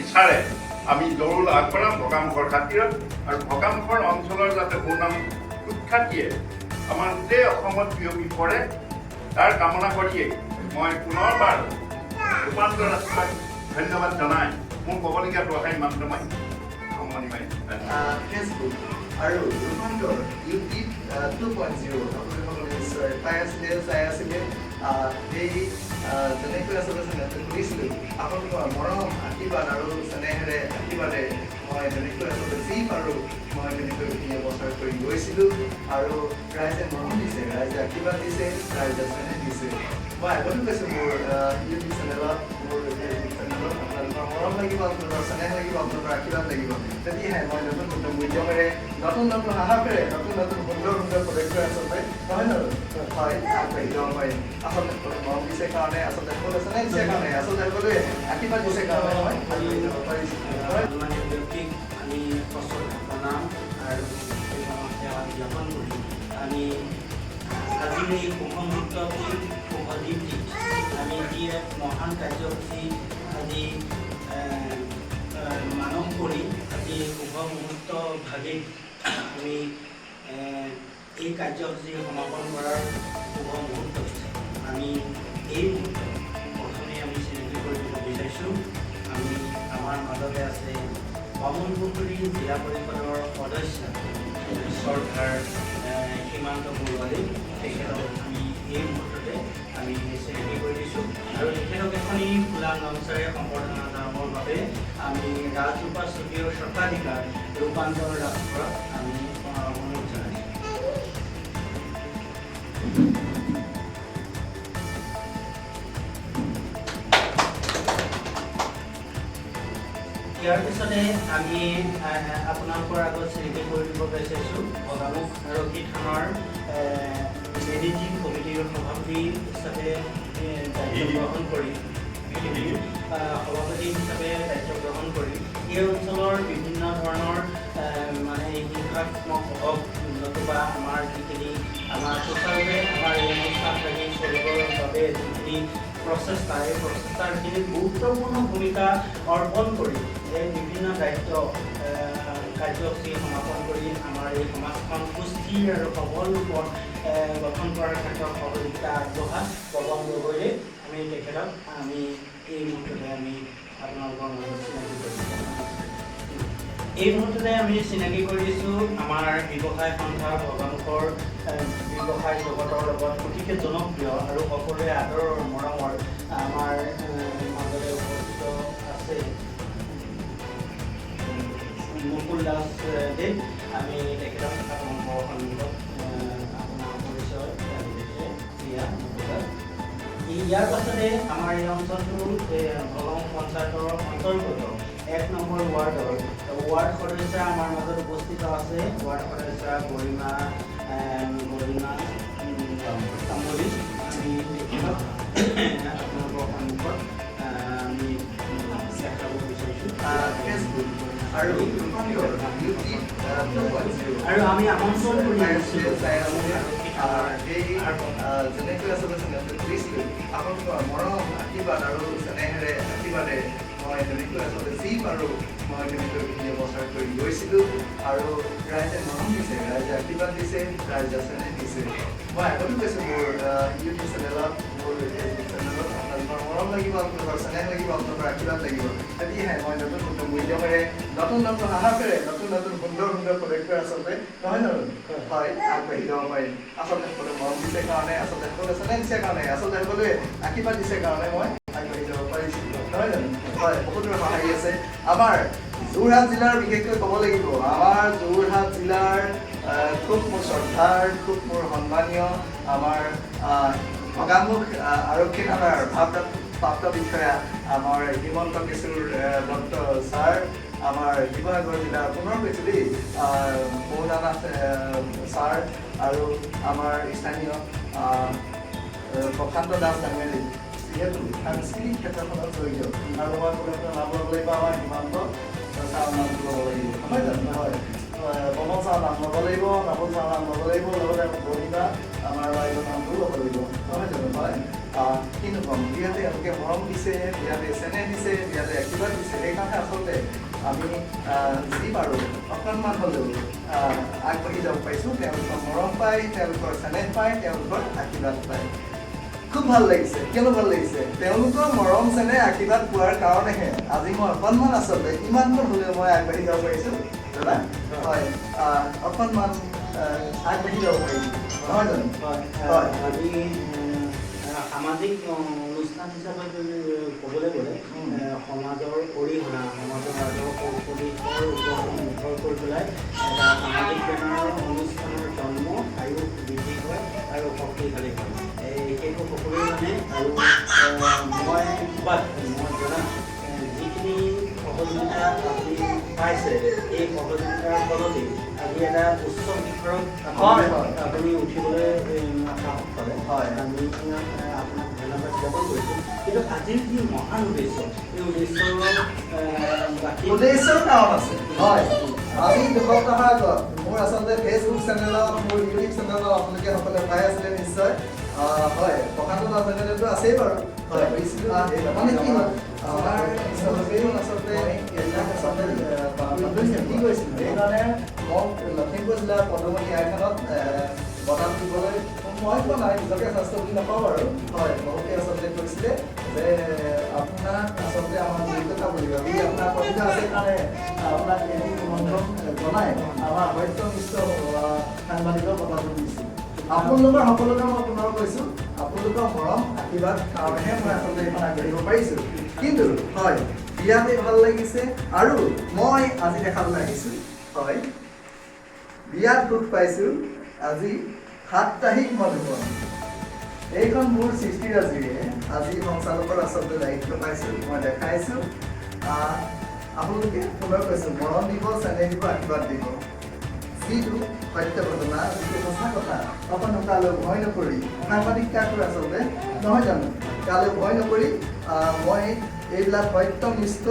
বিচাৰে আমি দৌল আগবঢ়াম ভগামুখৰ খাতিৰত আৰু ভগামুখৰ অঞ্চলৰ যাতে সুনাম সুখ্যাতিয়ে আমাৰ গোটেই অসমত বিয়পি পৰে তাৰ কামনা কৰিয়েই মই পুনৰবাৰ ৰূপান্তৰ ৰাষ্ট্ৰক ধন্যবাদ জনাই মোৰ ক'বলগীয়া দোষাই মাত্ৰ মই সামৰণি মাৰিম। ফেচবুক আৰু ৰূপান্তৰ ইউটিউব 2.0 আপোনালোকে নিশ্চয় চাই আছিলে এই যেনেকৈ আচলতে কৰিছিলোঁ আপোনালোকৰ মৰম আশীৰ্বাদ আৰু চেনেহেৰে আশীৰ্বাদে মই যেনেকৈ আচলতে যি পাৰোঁ মই তেনেকৈ বছৰ কৰি গৈছিলোঁ আৰু ৰাইজে মৰম দিছে, ৰাইজে আশীৰ্বাদ দিছে, ৰাইজে চেনেহ দিছে। মই আগতো কৈছোঁ মোৰ ইউটিউব চেনেলত মোৰ ফেচবুক চেনেলত আপোনালোকৰ মৰম লাগিব, আপোনালোকৰ চেনেহ লাগিব, আপোনালোকৰ আশীৰ্বাদ লাগিব। তেতিয়াহে মই নতুন নতুন উদ্যমেৰে নতুন নতুন সাহসেৰে নতুন নতুন সুন্দৰ সুন্দৰ পদক্ষেপ আচলতে নহয় জানো হয় আগবাঢ়ি যাব পাৰিম। আচলতে মৰম দিছে কাৰণে আচলতে সকলোৱে চেনেহ দিছে কাৰণে আচলতে সকলোৱে আশীৰ্বাদ দিছে কাৰণে মই আগবাঢ়ি যাব পাৰিছোঁ। আমি ফসল বনাম আৰু সেৱা জ্ঞাপন কৰি আমি আজিৰ এই শুভমুহূৰ্ত শুভ দিনটিত আমি যি এক মহান কাৰ্যসূচী আজি মানৱ কৰি আজি শুভ মুহূৰ্তভাৱে আমি এই কাৰ্যসূচী সমাপন কৰাৰ শুভ মুহূৰ্ত হৈছে। আমি এই মুহূৰ্তত প্ৰথমে আমি চিনাকি কৰিব বিচাৰিছোঁ আমি আমাৰ মাজতে আছে বামুণপুখুৰী জিলা পৰিষদৰ সদস্য চৰকাৰ সীমান্ত বৰুৱালী তেখেতক আমি এই মুহূৰ্ততে আমি চিনাকি কৰি দিছোঁ আৰু তেখেতক এখনি খোলা গামোচাৰে সম্বৰ্ধনা জনাবৰ বাবে আমি ৰাজৰূপা চুতীয় স্বত্বাধিকাৰ ৰূপান্তৰ ৰাষ্ট্ৰক আমি অনুৰোধ জনাইছোঁ। ইয়াৰ পিছতে আমি আপোনালোকৰ আগত চিনাকি কৰি দিব বিচাৰিছোঁ ভগামুখ আৰক্ষী থানাৰ মেনেজিং কমিটিৰ সভাপতি হিচাপে দায়িত্ব গ্ৰহণ কৰি এই অঞ্চলৰ বিভিন্ন ধৰণৰ মানে হিংসাত্মক হওক নতুবা আমাৰ যিখিনি আমাৰ সুচাৰুৰূপে আমাৰ এই অনুষ্ঠানভাগী চলিবৰ বাবে যিখিনি প্ৰচেষ্টা এই প্ৰচেষ্টাৰখিনি গুৰুত্বপূৰ্ণ ভূমিকা অৰ্পণ কৰি এই বিভিন্ন দায়িত্ব কাৰ্যসূচী সমাপন কৰি আমাৰ এই সমাজখন সুস্থিৰ আৰু সবল ৰূপত গঠন কৰাৰ ক্ষেত্ৰত সহযোগিতা আগবঢ়া পৱন গগৈয়ে আমি তেখেতক আমি এই মুহূৰ্ততে আমি আপোনালোকৰ মাজত চিনাকি কৰিছোঁ। এই মুহূৰ্ততে আমি চিনাকি কৰি দিছোঁ আমাৰ ব্যৱসায় সন্থা ভগামুখৰ ব্যৱসায় জগতৰ লগত অতিকে জনপ্ৰিয় আৰু সকলোৰে আদৰৰ মৰমৰ আমাৰ মাজতে উপস্থিত আছে মুকুল দাস দেৱ। আমি তেখেতক আপোনালোকৰ সন্মুখত আপোনাৰ পৰিচয় দিয়া মুকুল দাস। ইয়াৰ পাছতে আমাৰ এই অঞ্চলটো ভগামুখ পঞ্চায়তৰ অন্তৰ্গত 1 নম্বৰ ৱাৰ্ড সদস্য আমাৰ মাজত উপস্থিত আছে ৱাৰ্ড সদস্য গৰিমা তামুলী। আমি তেখেতক আপোনালোকৰ সন্মুখত আমি দেখাব বিচাৰিছোঁ ফেচবুক আৰু আৰু আমি আমন্ত্ৰণ কৰি আহিছোঁ যেনেকৈ আচলতে কৰিছিলোঁ আপোনালোকৰ মৰম আশীৰ্বাদ আৰু চেনেহেৰে আশীৰ্বাদে মই তেনেকৈ আচলতে যি পাৰোঁ মই তেনেকৈ বছৰ কৰি গৈছিলোঁ আৰু ৰাইজে মৰম দিছে, ৰাইজে আশীৰ্বাদ দিছে, ৰাইজে চেনেহ দিছে। মই আগতো কৈছোঁ মোৰ ইউটিউব চেনেলত মোৰ ফেচবুক চেনেলত আপোনালোকৰ মৰম লাগিব, আপোনালোকৰ চেনেহ লাগিব, আপোনালোকৰ আশীৰ্বাদ লাগিব। তেতিয়াহে মই নতুন নতুন উদ্যমেৰে নতুন নতুন সাহসেৰে নতুন নতুন সুন্দৰ সুন্দৰ পদক্ষেপ আচলতে নহয় জানো হয় আগবাঢ়ি যাব পাৰিম। আচলতে সকলোৱে মৰম দিছে কাৰণে আচলতে সকলোৱে চেনেহ দিছে কাৰণে আচলতে সকলোৱে আশীৰ্বাদ দিছে কাৰণে মই আগবাঢ়ি যাব পাৰিছোঁ নহয় জানো হয়। বহুতৰে সহায় আছে আমাৰ যোৰহাট জিলাৰ বিশেষকৈ ক'ব লাগিব আমাৰ যোৰহাট জিলাৰ খুব মোৰ শ্ৰদ্ধাৰ খুব মোৰ সন্মানীয় আমাৰ ভগামুখ আৰক্ষী থানাৰ ভাৰপ্ৰাপ্ত বিষয়া আমাৰ হিমন্ত কিশোৰ দত্ত ছাৰ, আমাৰ শিৱসাগৰ জিলাৰ পুনৰ কৈছোঁ দেই মৌলানাথ ছাৰ আৰু আমাৰ স্থানীয় প্ৰশান্ত দাস ডাঙৰী যিহেতু সাংস্কৃতিক ক্ষেত্ৰখনত জড়িত আৰু মই ক'লে নাম ল'ব লাগিব আমাৰ হিমন্ত ছাৰ নাম ল'ব লাগিব নহয় জানো হয় পৱন ছাৰ নাম ল'ব লাগিব, ৰাহুল ছাৰ নাম ল'ব লাগিব, লগতে গৰিমা আমাৰ বাইদেউৰ নামটোও ল'ব লাগিব নহয় জানো হয়। কিনো ক'ম, বিয়াতে এওঁলোকে মৰম দিছে, বিয়াতে চেনেহ দিছে, বিয়াতে আশীৰ্বাদ দিছে। সেইকাৰণে আচলতে আমি যি পাৰোঁ অকণমান হ'লেও আগবাঢ়ি যাব পাৰিছোঁ। তেওঁলোকৰ মৰম পায়, তেওঁলোকৰ চেনেহ পায়, তেওঁলোকৰ আশীৰ্বাদ পায়। খুব ভাল লাগিছে। কিয়নো ভাল লাগিছে? তেওঁলোকৰ মৰম চেনেহ আশীৰ্বাদ পোৱাৰ কাৰণেহে আজি মই অকণমান আচলতে ইমানকণ হ'লেও মই আগবাঢ়ি যাব পাৰিছোঁ। দাদা হয়, অকণমান আগবাঢ়ি যাব পাৰিছোঁ, নহয় জানো? হয়, আমি সামাজিক অনুষ্ঠান হিচাপে যদি ক'বলৈ গ'লে সমাজৰ অৰিহণা, সমাজৰ আদৰ্শ উপদেশৰ ওপৰত নিৰ্ভৰ কৰি পেলাই এটা সামাজিক বেনাৰৰ অনুষ্ঠানৰ জন্ম আৰু বৃদ্ধি হয় আৰু শক্তিশালী হয়। সেইটো সকলোৱে জানে। আৰু মই জনাত যিখিনি সহযোগিতা আপুনি পাইছে, এই সহযোগিতাৰ ফলতেই আজি এটা উচ্চ শিখৰত আপুনি উঠিবলৈ সাহস পালে। আমি আপোনাক ধন্যবাদ জ্ঞাপন কৰিছোঁ। কিন্তু আজিৰ যি মহান উদ্দেশ্য, এই উদ্দেশ্যৰ কাৰণ আছে। হয়, আজি দুসপ্তাহৰ আগত মোৰ আচলতে ফেচবুক চেনেলত, মোৰ ইউটিউব চেনেলত আপোনালোকে সকলোৱে পাই আছিলে নিশ্চয়। হয়, প্ৰশান্ত চেনেলটো আছেই বাৰু। হয়, মানে কি হয়, আমাৰ চবেই আচলতে এইবিলাক আচলতে কি কৰিছিলোঁ, সেইকাৰণে মোক লখিমপুৰ জিলাৰ পদুমণি আইখনত বটান দিবলৈ মই কোৱা নাই, নিজকে স্বাস্থ্য বুলি নাপাওঁ বাৰু। হয়, বহুতে আচলতে কৈছিলে যে আপোনাক আচলতে আমাৰ যোগ্যতা বুলি ভাবি আপোনাৰ প্ৰতিভা আছে কাৰণে আপোনাক এটি নিমন্ত্ৰণ জনাই আমাৰ সত্যনিষ্ঠ সাংবাদিকৰ বটানটো দিছোঁ। আপোনালোকৰ সকলোকে মই পুনৰ কৈছোঁ, আপোনালোকৰ মৰম আশীৰ্বাদ কাৰণেহে মই আচলতে এইখন আগবাঢ়িব পাৰিছোঁ। কিন্তু হয়, বিয়াতে ভাল লাগিছে। আৰু মই আজি দেখাবলৈ আহিছোঁ, হয়, বিয়াত দুখ পাইছোঁ। আজি সাপ্তাহিক মধুবন এইখন মোৰ সৃষ্টিৰাজিৰে আজি সঞ্চালকৰ আচলতে দায়িত্ব পাইছোঁ, মই দেখাইছোঁ। আপোনালোকে পুনৰ কৈছোঁ, মৰম দিব, চেনেহ দিব, আশীৰ্বাদ দিব। যিটো সত্য ঘটনা, যিটো সঁচা কথা, অকণো কালৈ ভয় নকৰি সাংবাদিক কাকটো আচলতে নহয় জানো, কালৈ ভয় নকৰি মই এইবিলাক সত্যনিষ্ঠ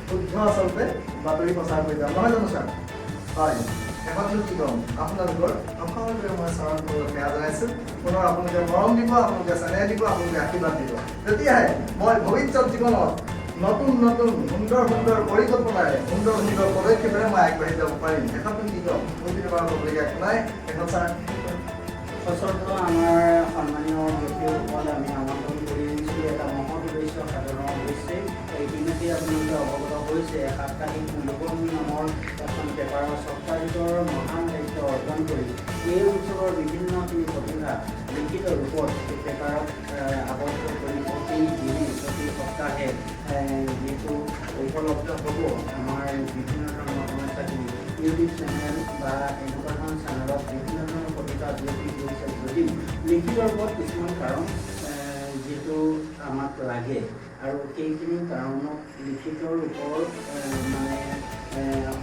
শুদ্ধ আচলতে বাতৰি প্ৰচাৰ কৰি যাম, নহয় জানো ছাৰ? হয়, শেষতনো কি ক'ম, আপোনালোকৰ সকলোকে মই চৰণ সেৱা জনাইছোঁ। পুনৰ আপোনালোকে মৰম দিব, আপোনালোকে চেনেহ দিব, আপোনালোকে আশীৰ্বাদ দিব। তেতিয়াহে মই ভৱিষ্যত জীৱনত নতুন নতুন সুন্দৰ সুন্দৰ পৰিকল্পনাৰে, সুন্দৰ সুন্দৰ পদক্ষেপেৰে মই আগবাঢ়ি যাব পাৰিম। শেষতনো কি ক'ম, মোৰ পিনৰ ক'বলগীয়া একো নাই। শেষত ছাৰ সচৰাচৰ আমাৰ সন্মানীয় ব্যক্তিসকলে আমি আমন্ত্ৰণ কৰি দিছোঁ এটা মহৎ উদ্দেশ্য সাধনৰ উদ্দেশ্যে। ইতিমধ্যে আপোনালোকে অৱগত হৈছে, সাপ্তাহিক মধুবন নামৰ এখন পেপাৰৰ স্বত্বাধিকৰ মহান দায়িত্ব অৰ্জন কৰি এই অঞ্চলৰ বিভিন্নখিনি প্ৰতিভা লিখিত ৰূপত এই পেপাৰত আবদ্ধ কৰি প্ৰতি দিনে, প্ৰতি সপ্তাহে যিহেতু উপলব্ধ হ'ব আমাৰ বিভিন্ন ধৰণৰ সমস্যাখিনি ইউটিউব চেনেল বা এনেকুৱা ধৰণৰ চেনেলত বিভিন্ন ধৰণৰ প্ৰতিভা বিয়পি গৈছে যদিও লিখিত ৰূপত কিছুমান কাৰণ যিহেতু আমাক লাগে আৰু সেইখিনি কাৰণত লিখিতৰ ওপৰত মানে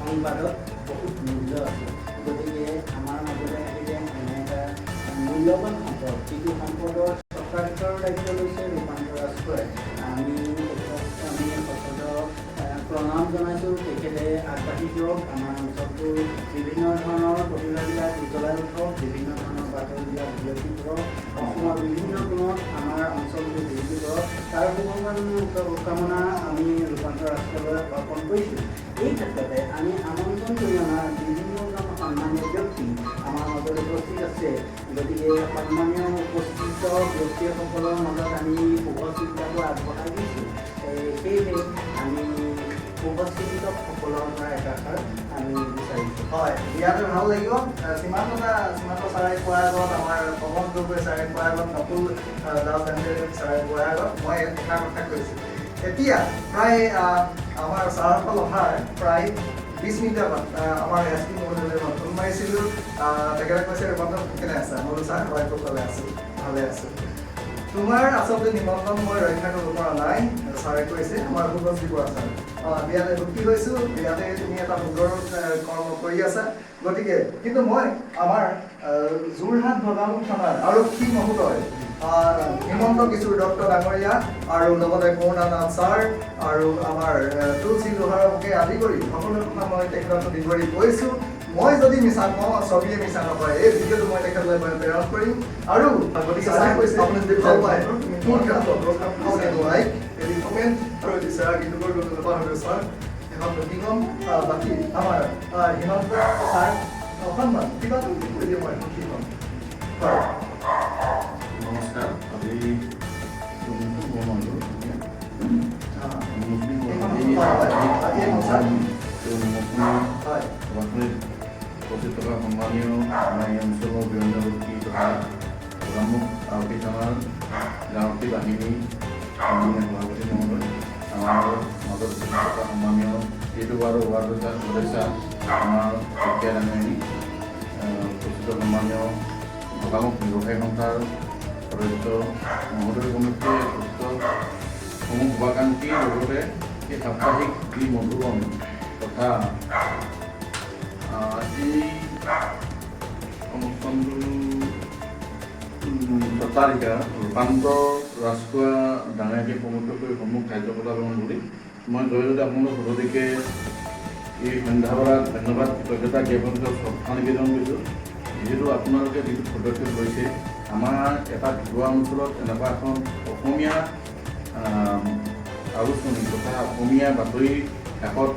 সংবাদত বহুত মূল্য আছে। গতিকে আমাৰ মাজলৈ আহিলে এনে এটা মূল্যৱান সম্পদ, যিটো সম্পদৰ স্বত্বাধিকাৰৰ দায়িত্ব লৈছে ৰূপান্তৰ ৰাষ্ট্ৰই। আমি সচেত প্ৰণাম জনাইছোঁ। তেখেতে আগবাঢ়ি যাওক, আমাৰ অঞ্চলটোৰ বিভিন্ন ধৰণৰ প্ৰতিভাবিলাক উজ্বলাই উঠক, বিভিন্ন ধৰণৰ বাতৰিবিলাক বিয়পি কৰক, অসমৰ বিভিন্ন কোণত আমাৰ অঞ্চলটো বিয়পি কৰক। তাৰ শুভকামনা আমি ৰূপান্তৰ ৰাষ্ট্ৰলৈ অৰ্পণ কৰিছোঁ। এই ক্ষেত্ৰতে আমি আমন্ত্ৰণ কৰি অনা বিভিন্নজন সন্মানীয় ব্যক্তি আমাৰ মাজত উপস্থিত আছে। গতিকে সন্মানীয় উপস্থিত ব্যক্তিসকলৰ মাজত আমি শুভচিন্তাবোৰ আগবঢ়াই দিছোঁ। সেয়েহে আমি শুভচিন্তকসকলৰ পৰা একাষাৰ আমি বিচাৰিছোঁ। হয়, বিয়াটো ভাল লাগিব। সীমান্ত ছাৰে কোৱাৰ আগত, আমাৰ পৱন গগৈ ছাৰে কোৱাৰ আগত, নকুল দাস ছাৰে কোৱাৰ আগত মই এষাৰ কথা কৈছোঁ। এতিয়া প্ৰায় আমাৰ ছাৰসকল অহাৰ প্ৰায় 20 মিনিট আগত আমাৰ এছ পি মহোদয়লৈ মই ফোন মাৰিছিলোঁ। তেখেতে কৈছে, ৰূপান্তৰ কেনে আছে? মই বোলো, ছাৰ হয় কুশলে আছোঁ, ভালে আছোঁ। তোমাৰ আচলতে নিমন্ত্ৰণ মই ৰক্ষা কৰিব পৰা নাই। ছাৰে কৈছে, আমাৰ শুভশ্ৰী বৰা ছাৰ, বিয়াতে সুখী হৈছোঁ, বিয়াতে তুমি এটা সুন্দৰ কৰ্ম কৰি আছা। গতিকে কিন্তু মই আমাৰ যোৰহাট বগামুখ থানাৰ আৰক্ষী মহোদয় হিমন্ত কিশোৰ দত্ত ডাঙৰীয়া আৰু লগতে কৰুণানাথ ছাৰ আৰু আমাৰ তুলসী লোহাৰকে আদি কৰি সকলো কথা মই তেখেতক সুধিবৰি কৈছোঁ। মই যদি মিছা কওঁ ছবিয়ে মিছা নকয়। এই ভিডিঅ'টো মই তেখেতলৈ প্ৰেৰণ কৰিম আৰু গতিকে চাই কৈছে আপুনি যদি ভাল পায় মোৰ ক্ষেত্ৰত লাইক কমেণ্ট আৰু দিছে কিন্তু পাহৰিব ছাৰ এখন কি ক'ম বাকী আমাৰ হিমন্ত ছাৰ অকণমান কিবা কৈ দিওঁ মই কি ক'ম হয়। নমস্কাৰ। আজি উপস্থিত থকা সন্মানীয় আমাৰ এই অঞ্চলৰ বিভিন্ন ব্যক্তি তথা প্ৰধানমুখ আৰক্ষী থানাৰ গাঁৱতী বাহিনী সন্মানীয় সভাপতি মহোদয়, আমাৰ মাজত উপস্থিত থকা সন্মানীয় এইটো ৱাৰ্ডৰ সদস্যা আমাৰ শইকীয়া ডাঙৰীয়ানী, উপস্থিত সন্মানীয় ভগামুখ ব্যৱসায়ী সন্থাৰ সদস্য মহোদয় কমিটিয়ে উপস্থিত সমূহ শুভাকাংক্ষীৰ লগতে এই সাপ্তাহিক যি মধুবন তথা এই অনুষ্ঠানটো স্বত্বাধিকাৰ ৰূপান্তৰ ৰাজখোৱা ডাঙৰীয়াকে প্ৰমুখ কৰি সমূহ কাৰ্যকলাপ বুলি মই জৰিয়তে আপোনালোক সদতিকে এই সন্ধ্যাবেলাত ধন্যবাদ কৃতজ্ঞতা জ্ঞাপন কৰি শ্ৰদ্ধা নিবেদন কৰিছোঁ। যিহেতু আপোনালোকে যিটো পদক্ষেপ লৈছে, আমাৰ এটা ভিতৰুৱা অঞ্চলত এনেকুৱা এখন অসমীয়া আলোচনী তথা অসমীয়া বাতৰি কাকত